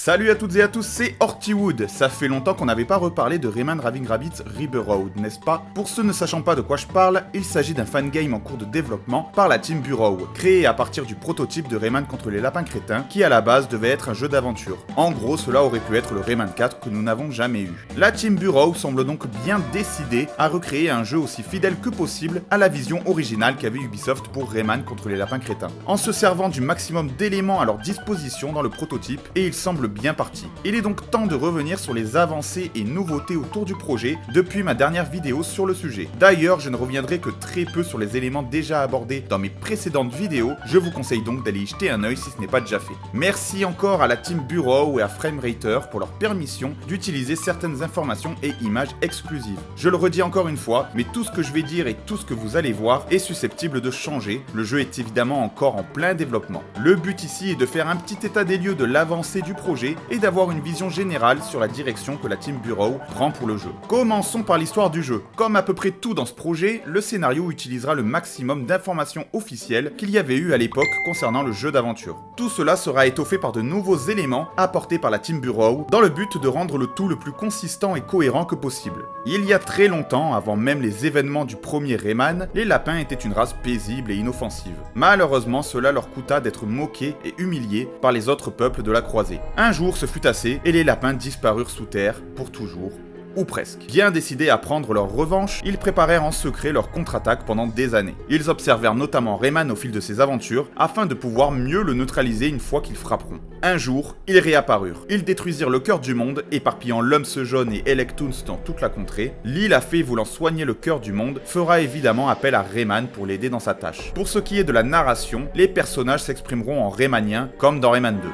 Salut à toutes et à tous, c'est Hortywood. Ça fait longtemps qu'on n'avait pas reparlé de Rayman Raving Rabbids River Road, n'est-ce pas? Pour ceux ne sachant pas de quoi je parle, il s'agit d'un fangame en cours de développement par la Team Bureau, créé à partir du prototype de Rayman contre les lapins crétins, qui à la base devait être un jeu d'aventure. En gros, cela aurait pu être le Rayman 4 que nous n'avons jamais eu. La Team Bureau semble donc bien décidée à recréer un jeu aussi fidèle que possible à la vision originale qu'avait Ubisoft pour Rayman contre les lapins crétins, en se servant du maximum d'éléments à leur disposition dans le prototype, et il semble bien parti. Il est donc temps de revenir sur les avancées et nouveautés autour du projet depuis ma dernière vidéo sur le sujet. D'ailleurs, je ne reviendrai que très peu sur les éléments déjà abordés dans mes précédentes vidéos, je vous conseille donc d'aller y jeter un œil si ce n'est pas déjà fait. Merci encore à la Team Bureau et à Framerater pour leur permission d'utiliser certaines informations et images exclusives. Je le redis encore une fois, mais tout ce que je vais dire et tout ce que vous allez voir est susceptible de changer. Le jeu est évidemment encore en plein développement. Le but ici est de faire un petit état des lieux de l'avancée du projet et d'avoir une vision générale sur la direction que la Team Bureau prend pour le jeu. Commençons par l'histoire du jeu. Comme à peu près tout dans ce projet, le scénario utilisera le maximum d'informations officielles qu'il y avait eu à l'époque concernant le jeu d'aventure. Tout cela sera étoffé par de nouveaux éléments apportés par la Team Bureau dans le but de rendre le tout le plus consistant et cohérent que possible. Il y a très longtemps, avant même les événements du premier Rayman, les lapins étaient une race paisible et inoffensive. Malheureusement, cela leur coûta d'être moqués et humiliés par les autres peuples de la croisée. Un jour, ce fut assez, et les lapins disparurent sous terre, pour toujours. Ou presque. Bien décidés à prendre leur revanche, ils préparèrent en secret leur contre-attaque pendant des années. Ils observèrent notamment Rayman au fil de ses aventures, afin de pouvoir mieux le neutraliser une fois qu'ils frapperont. Un jour, ils réapparurent. Ils détruisirent le cœur du monde, éparpillant Lumps Jaune et Electoons dans toute la contrée. L'île à fée voulant soigner le cœur du monde fera évidemment appel à Rayman pour l'aider dans sa tâche. Pour ce qui est de la narration, les personnages s'exprimeront en raymanien, comme dans Rayman 2.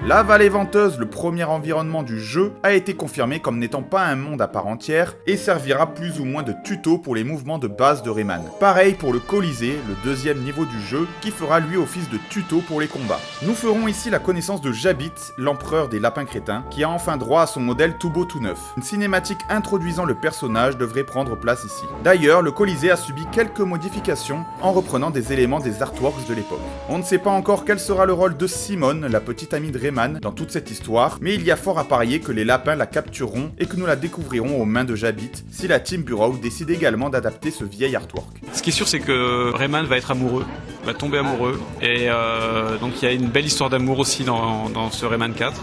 La vallée venteuse, le premier environnement du jeu, a été confirmé comme n'étant pas un monde à part entière et servira plus ou moins de tuto pour les mouvements de base de Rayman. Pareil pour le Colisée, le deuxième niveau du jeu, qui fera lui office de tuto pour les combats. Nous ferons ici la connaissance de Jabit, l'empereur des lapins crétins, qui a enfin droit à son modèle tout beau tout neuf. Une cinématique introduisant le personnage devrait prendre place ici. D'ailleurs, le Colisée a subi quelques modifications en reprenant des éléments des artworks de l'époque. On ne sait pas encore quel sera le rôle de Simone, la petite amie de Rayman, dans toute cette histoire, mais il y a fort à parier que les lapins la captureront et que nous la découvrirons aux mains de Jabit si la Team Bureau décide également d'adapter ce vieil artwork. Ce qui est sûr, c'est que Rayman va être amoureux, va tomber amoureux, et donc il y a une belle histoire d'amour aussi dans ce Rayman 4.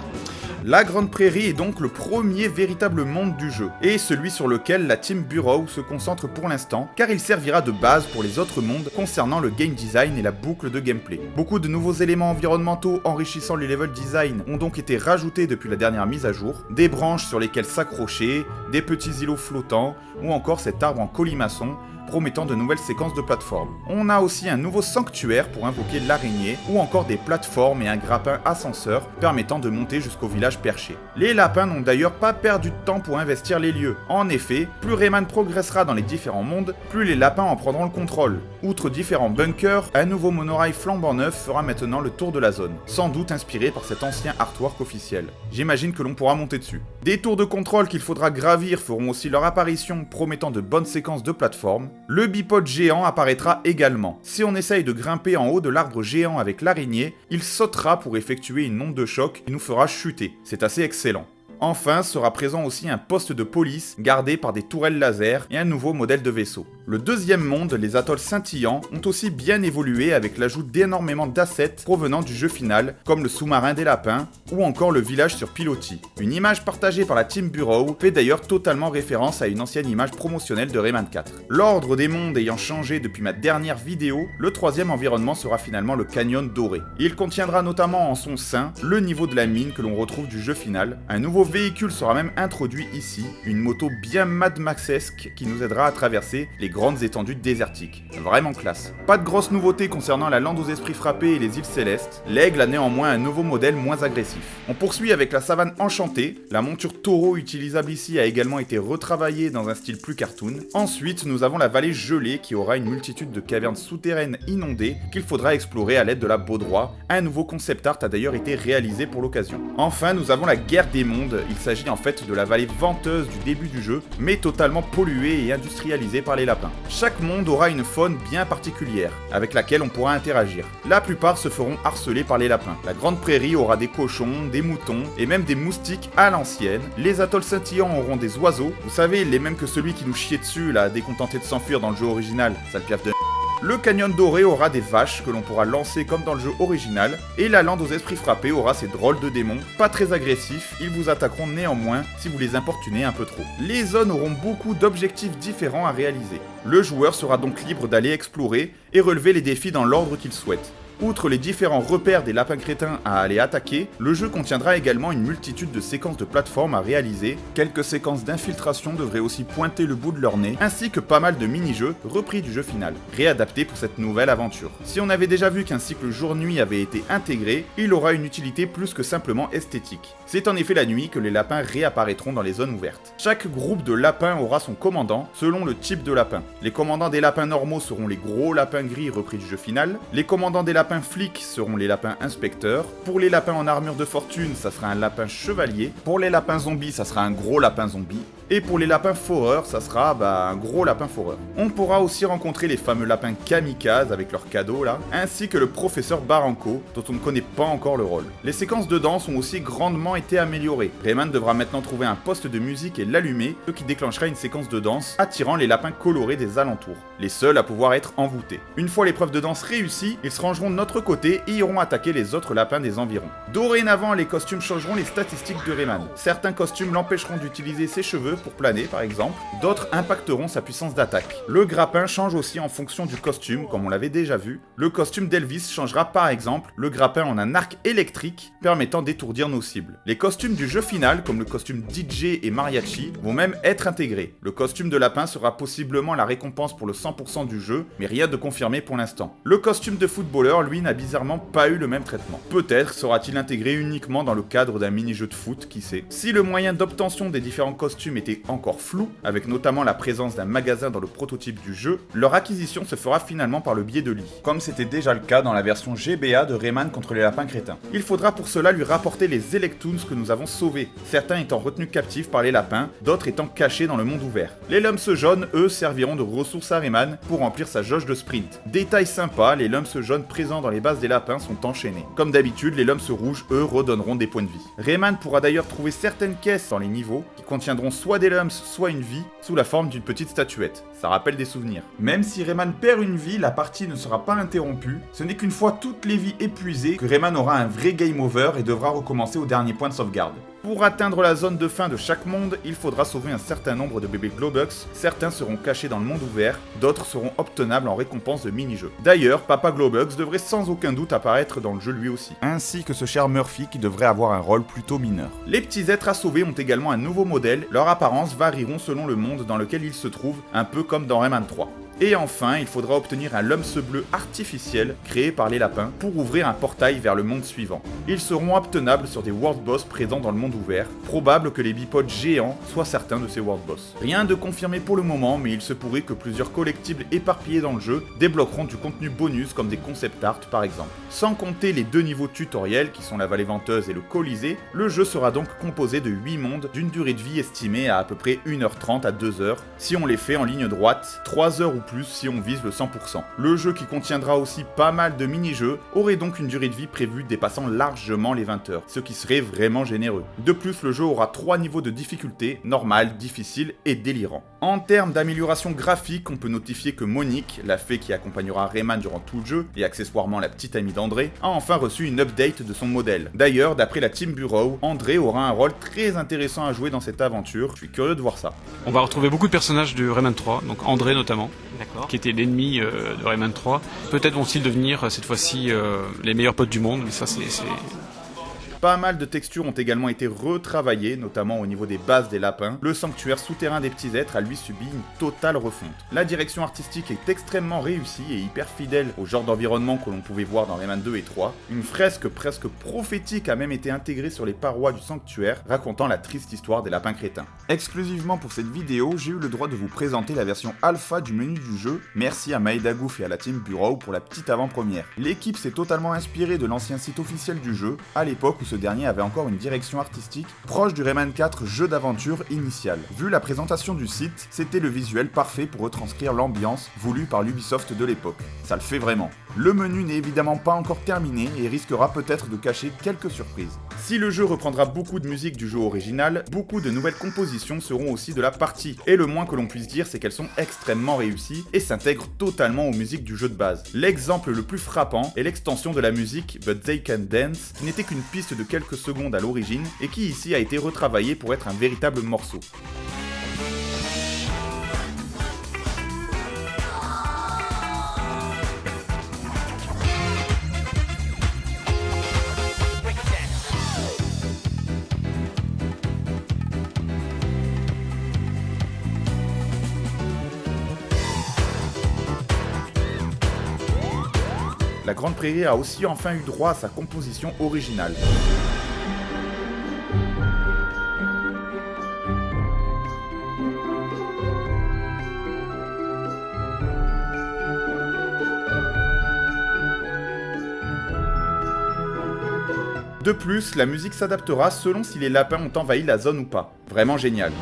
La Grande Prairie est donc le premier véritable monde du jeu, et celui sur lequel la Team Bureau se concentre pour l'instant, car il servira de base pour les autres mondes concernant le game design et la boucle de gameplay. Beaucoup de nouveaux éléments environnementaux enrichissant les level design ont donc été rajoutés depuis la dernière mise à jour, des branches sur lesquelles s'accrocher, des petits îlots flottants, ou encore cet arbre en colimaçon, promettant de nouvelles séquences de plateformes. On a aussi un nouveau sanctuaire pour invoquer l'araignée, ou encore des plateformes et un grappin ascenseur permettant de monter jusqu'au village perché. Les lapins n'ont d'ailleurs pas perdu de temps pour investir les lieux. En effet, plus Rayman progressera dans les différents mondes, plus les lapins en prendront le contrôle. Outre différents bunkers, un nouveau monorail flambant neuf fera maintenant le tour de la zone, sans doute inspiré par cet ancien artwork officiel. J'imagine que l'on pourra monter dessus. Des tours de contrôle qu'il faudra gravir feront aussi leur apparition, promettant de bonnes séquences de plateformes. Le bipod géant apparaîtra également. Si on essaye de grimper en haut de l'arbre géant avec l'araignée, il sautera pour effectuer une onde de choc qui nous fera chuter. C'est assez excellent. Enfin, sera présent aussi un poste de police gardé par des tourelles laser et un nouveau modèle de vaisseau. Le deuxième monde, les atolls scintillants, ont aussi bien évolué avec l'ajout d'énormément d'assets provenant du jeu final, comme le sous-marin des lapins ou encore le village sur pilotis. Une image partagée par la Team Bureau fait d'ailleurs totalement référence à une ancienne image promotionnelle de Rayman 4. L'ordre des mondes ayant changé depuis ma dernière vidéo, le troisième environnement sera finalement le canyon doré. Il contiendra notamment en son sein le niveau de la mine que l'on retrouve du jeu final, un nouveau véhicule sera même introduit ici, une moto bien Mad Max-esque qui nous aidera à traverser les grandes étendues désertiques. Vraiment classe. Pas de grosses nouveautés concernant la lande aux esprits frappés et les îles célestes, l'aigle a néanmoins un nouveau modèle moins agressif. On poursuit avec la savane enchantée, la monture taureau utilisable ici a également été retravaillée dans un style plus cartoon. Ensuite, nous avons la vallée gelée qui aura une multitude de cavernes souterraines inondées qu'il faudra explorer à l'aide de la Baudroie. Un nouveau concept art a d'ailleurs été réalisé pour l'occasion. Enfin, nous avons la guerre des mondes, il s'agit en fait de la vallée venteuse du début du jeu, mais totalement polluée et industrialisée par les lapins. Chaque monde aura une faune bien particulière, avec laquelle on pourra interagir. La plupart se feront harceler par les lapins. La grande prairie aura des cochons, des moutons, et même des moustiques à l'ancienne. Les atolls scintillants auront des oiseaux, vous savez, les mêmes que celui qui nous chiait dessus là, dès qu'on tentait de s'enfuir dans le jeu original, sale piaf de... Le canyon doré aura des vaches que l'on pourra lancer comme dans le jeu original, et la lande aux esprits frappés aura ces drôles de démons, pas très agressifs, ils vous attaqueront néanmoins si vous les importunez un peu trop. Les zones auront beaucoup d'objectifs différents à réaliser. Le joueur sera donc libre d'aller explorer et relever les défis dans l'ordre qu'il souhaite. Outre les différents repères des lapins crétins à aller attaquer, le jeu contiendra également une multitude de séquences de plateformes à réaliser, quelques séquences d'infiltration devraient aussi pointer le bout de leur nez, ainsi que pas mal de mini-jeux repris du jeu final, réadaptés pour cette nouvelle aventure. Si on avait déjà vu qu'un cycle jour-nuit avait été intégré, il aura une utilité plus que simplement esthétique. C'est en effet la nuit que les lapins réapparaîtront dans les zones ouvertes. Chaque groupe de lapins aura son commandant, selon le type de lapin. Les commandants des lapins normaux seront les gros lapins gris repris du jeu final, les commandants des lapins flics seront les lapins inspecteurs, pour les lapins en armure de fortune, ça sera un lapin chevalier, pour les lapins zombies, ça sera un gros lapin zombie, et pour les lapins foreurs, ça sera un gros lapin foreur. On pourra aussi rencontrer les fameux lapins kamikazes avec leurs cadeaux là, ainsi que le professeur Barranco, dont on ne connaît pas encore le rôle. Les séquences de danse ont aussi grandement été améliorées. Rayman devra maintenant trouver un poste de musique et l'allumer, ce qui déclenchera une séquence de danse, attirant les lapins colorés des alentours, les seuls à pouvoir être envoûtés. Une fois l'épreuve de danse réussie, ils se rangeront de notre côté et iront attaquer les autres lapins des environs. Dorénavant, les costumes changeront les statistiques de Rayman. Certains costumes l'empêcheront d'utiliser ses cheveux pour planer par exemple, d'autres impacteront sa puissance d'attaque. Le grappin change aussi en fonction du costume, comme on l'avait déjà vu. Le costume d'Elvis changera par exemple le grappin en un arc électrique permettant d'étourdir nos cibles. Les costumes du jeu final, comme le costume DJ et Mariachi, vont même être intégrés. Le costume de lapin sera possiblement la récompense pour le 100% du jeu, mais rien de confirmé pour l'instant. Le costume de footballeur, lui, n'a bizarrement pas eu le même traitement. Peut-être sera-t-il intégré uniquement dans le cadre d'un mini-jeu de foot, qui sait. Si le moyen d'obtention des différents costumes était encore flou, avec notamment la présence d'un magasin dans le prototype du jeu, leur acquisition se fera finalement par le biais de Lee, comme c'était déjà le cas dans la version GBA de Rayman contre les lapins crétins. Il faudra pour cela lui rapporter les Electoons que nous avons sauvés, certains étant retenus captifs par les lapins, d'autres étant cachés dans le monde ouvert. Les lumps jaunes, eux, serviront de ressources à Rayman pour remplir sa jauge de sprint. Détail sympa, les lumps jaunes présents dans les bases des lapins sont enchaînés. Comme d'habitude, les lumps rouges, eux, redonneront des points de vie. Rayman pourra d'ailleurs trouver certaines caisses dans les niveaux qui contiendront soit des lumps, soit une vie, sous la forme d'une petite statuette. Ça rappelle des souvenirs. Même si Rayman perd une vie, la partie ne sera pas interrompue. Ce n'est qu'une fois toutes les vies épuisées que Rayman aura un vrai game over et devra recommencer au dernier point de sauvegarde. Pour atteindre la zone de fin de chaque monde, il faudra sauver un certain nombre de bébés Globucks. Certains seront cachés dans le monde ouvert, d'autres seront obtenables en récompense de mini-jeux. D'ailleurs, Papa Globucks devrait sans aucun doute apparaître dans le jeu lui aussi, ainsi que ce cher Murphy qui devrait avoir un rôle plutôt mineur. Les petits êtres à sauver ont également un nouveau modèle, leur apparence varieront selon le monde dans lequel ils se trouvent, un peu comme dans Rayman 3. Et enfin, il faudra obtenir un lumps bleu artificiel créé par les lapins pour ouvrir un portail vers le monde suivant. Ils seront obtenables sur des world boss présents dans le monde ouvert, probable que les bipodes géants soient certains de ces world boss. Rien de confirmé pour le moment, mais il se pourrait que plusieurs collectibles éparpillés dans le jeu débloqueront du contenu bonus comme des concept art par exemple. Sans compter les deux niveaux tutoriels qui sont la vallée venteuse et le Colisée, le jeu sera donc composé de 8 mondes d'une durée de vie estimée à peu près 1h30 à 2h, si on les fait en ligne droite, 3 heures ou plus si on vise le 100%. Le jeu qui contiendra aussi pas mal de mini-jeux aurait donc une durée de vie prévue dépassant largement les 20 heures, ce qui serait vraiment généreux. De plus, le jeu aura 3 niveaux de difficulté, normal, difficile et délirant. En termes d'amélioration graphique, on peut notifier que Monique, la fée qui accompagnera Rayman durant tout le jeu, et accessoirement la petite amie d'André, a enfin reçu une update de son modèle. D'ailleurs, d'après la Team Bureau, André aura un rôle très intéressant à jouer dans cette aventure, je suis curieux de voir ça. On va retrouver beaucoup de personnages de Rayman 3, donc André notamment, qui était l'ennemi de Rayman 3. Peut-être vont-ils devenir cette fois-ci les meilleurs potes du monde, mais ça c'est... Pas mal de textures ont également été retravaillées, notamment au niveau des bases des lapins. Le sanctuaire souterrain des petits êtres a lui subi une totale refonte. La direction artistique est extrêmement réussie et hyper fidèle au genre d'environnement que l'on pouvait voir dans Rayman 2 et 3. Une fresque presque prophétique a même été intégrée sur les parois du sanctuaire, racontant la triste histoire des lapins crétins. Exclusivement pour cette vidéo, j'ai eu le droit de vous présenter la version alpha du menu du jeu. Merci à Maeda Goof et à la Team Bureau pour la petite avant-première. L'équipe s'est totalement inspirée de l'ancien site officiel du jeu, à l'époque où ce dernier avait encore une direction artistique proche du Rayman 4 jeu d'aventure initial. Vu la présentation du site, c'était le visuel parfait pour retranscrire l'ambiance voulue par l'Ubisoft de l'époque. Ça le fait vraiment. Le menu n'est évidemment pas encore terminé et risquera peut-être de cacher quelques surprises. Si le jeu reprendra beaucoup de musique du jeu original, beaucoup de nouvelles compositions seront aussi de la partie, et le moins que l'on puisse dire c'est qu'elles sont extrêmement réussies et s'intègrent totalement aux musiques du jeu de base. L'exemple le plus frappant est l'extension de la musique But They Can Dance, qui n'était qu'une piste de quelques secondes à l'origine et qui ici a été retravaillée pour être un véritable morceau. La Grande Prairie a aussi enfin eu droit à sa composition originale. De plus, la musique s'adaptera selon si les lapins ont envahi la zone ou pas. Vraiment génial.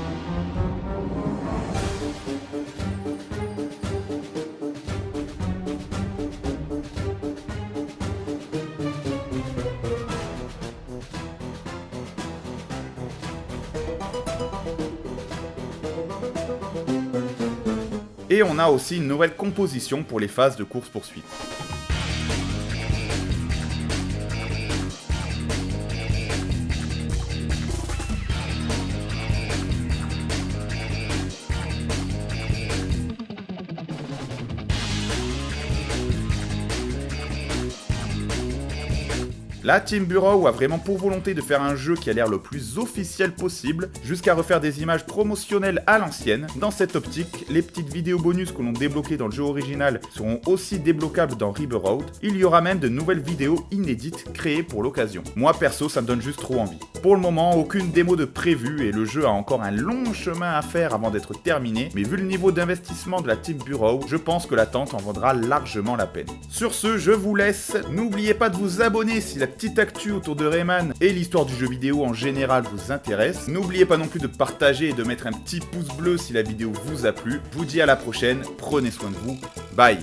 Et on a aussi une nouvelle composition pour les phases de course-poursuite. La Team Bureau a vraiment pour volonté de faire un jeu qui a l'air le plus officiel possible, jusqu'à refaire des images promotionnelles à l'ancienne. Dans cette optique, les petites vidéos bonus que l'on débloquait dans le jeu original seront aussi débloquables dans River Road. Il y aura même de nouvelles vidéos inédites créées pour l'occasion. Moi perso, ça me donne juste trop envie. Pour le moment, aucune démo de prévue et le jeu a encore un long chemin à faire avant d'être terminé, mais vu le niveau d'investissement de la Team Bureau, je pense que l'attente en vaudra largement la peine. Sur ce, je vous laisse. N'oubliez pas de vous abonner si la petite actu autour de Rayman et l'histoire du jeu vidéo en général vous intéresse. N'oubliez pas non plus de partager et de mettre un petit pouce bleu si la vidéo vous a plu. Je vous dis à la prochaine, prenez soin de vous, bye.